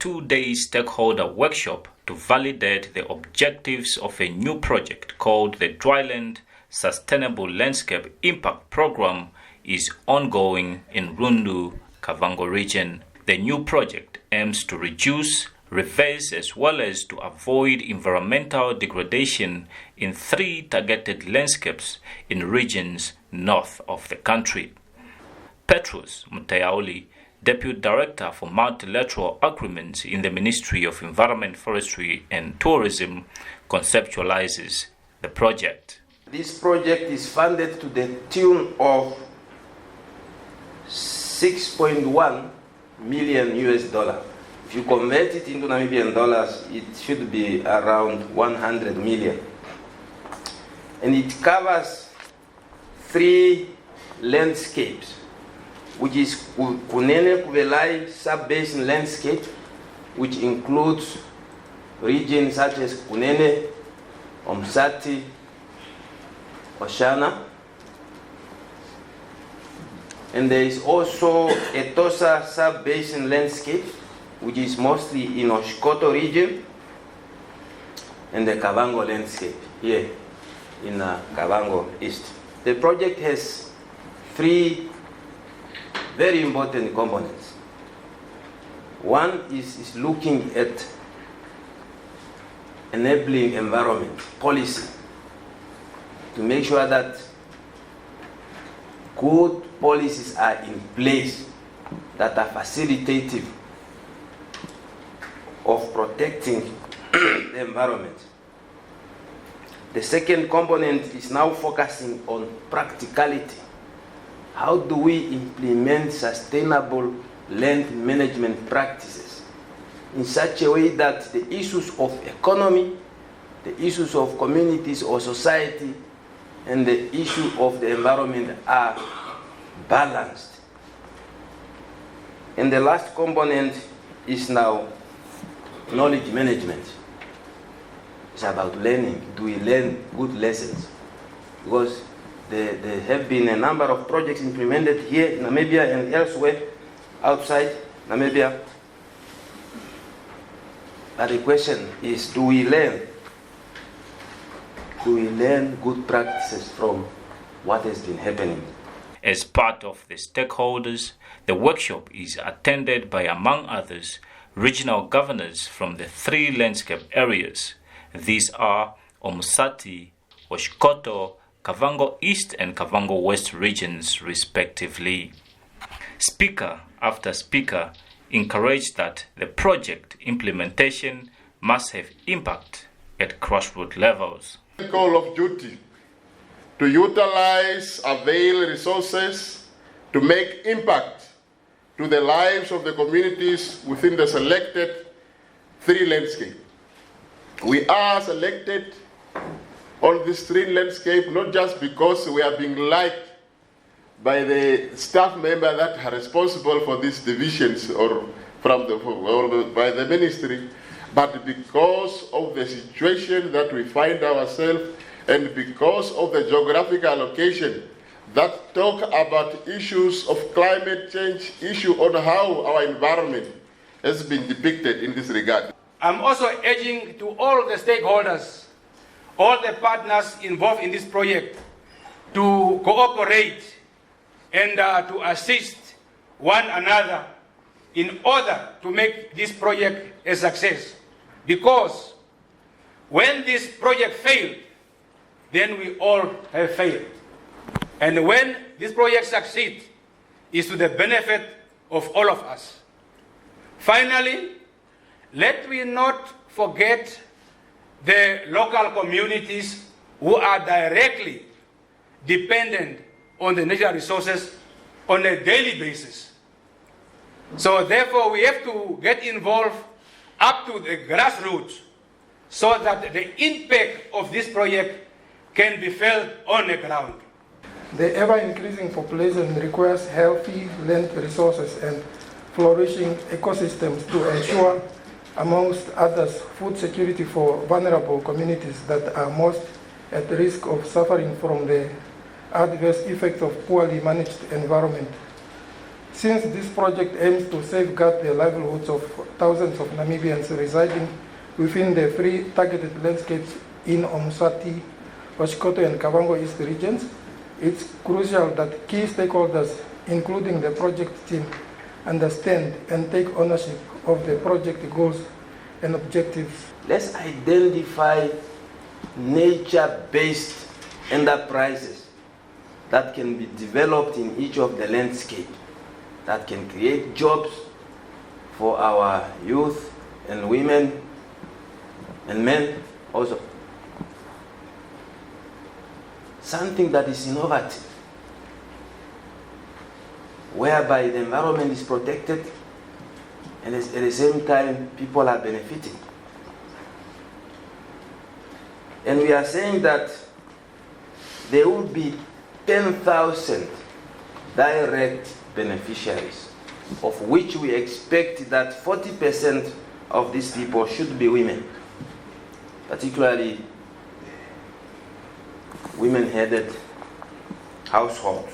2-day stakeholder workshop to validate the objectives of a new project called the Dryland Sustainable Landscape Impact Program is ongoing in Rundu, Kavango region. The new project aims to reduce, reverse as well as to avoid environmental degradation in 3 targeted landscapes in regions north of the country. Petrus Mutayaoli, Deputy Director for Multilateral Agreements in the Ministry of Environment, Forestry and Tourism, conceptualizes the project. This project is funded to the tune of $6.1 million US. If you convert it into Namibian dollars, it should be around 100 million. And it covers 3 landscapes, which is Kunene Kuvelai sub-basin landscape, which includes regions such as Kunene, Omsati, Oshana. And there is also a Tosa sub-basin landscape, which is mostly in Oshkoto region, and the Kavango landscape here in Kavango East. The project has 3 very important components. One is looking at enabling environment policy to make sure that good policies are in place that are facilitative of protecting the environment. The second component is now focusing on practicality. How do we implement sustainable land management practices in such a way that the issues of economy, the issues of communities or society, and the issue of the environment are balanced? And the last component is now knowledge management. It's about learning. Do we learn good lessons? Because there have been a number of projects implemented here in Namibia and elsewhere outside Namibia. But the question is, do we learn? Do we learn good practices from what has been happening? As part of the stakeholders, the workshop is attended by, among others, regional governors from the 3 landscape areas. These are Omsati, Oshkoto, Kavango East and Kavango West regions respectively. Speaker after speaker encouraged that the project implementation must have impact at grassroots levels. Call of duty to utilize, avail resources to make impact to the lives of the communities within the selected 3 landscapes. We are selected on this 3 landscape not just because we are being liked by the staff member that are responsible for these divisions or by the ministry, but because of the situation that we find ourselves and because of the geographical location that talk about issues of climate change, issue on how our environment has been depicted in this regard. I'm also urging to all the stakeholders, all the partners involved in this project, to cooperate and to assist one another in order to make this project a success. Because when this project failed, then we all have failed. And when this project succeeds, it's to the benefit of all of us. Finally, let me not forget the local communities who are directly dependent on the natural resources on a daily basis. So therefore, we have to get involved up to the grassroots so that the impact of this project can be felt on the ground. The ever-increasing population requires healthy land resources and flourishing ecosystems to ensure, amongst others, food security for vulnerable communities that are most at risk of suffering from the adverse effects of poorly managed environment. Since this project aims to safeguard the livelihoods of thousands of Namibians residing within the three targeted landscapes in Omusati, Oshikoto, and Kavango East regions, it's crucial that key stakeholders, including the project team, understand and take ownership of the project goals and objectives. Let's identify nature-based enterprises that can be developed in each of the landscape, that can create jobs for our youth and women and men also. Something that is innovative, whereby the environment is protected and at the same time people are benefiting. And we are saying that there will be 10,000 direct beneficiaries, of which we expect that 40% of these people should be women, particularly women-headed households.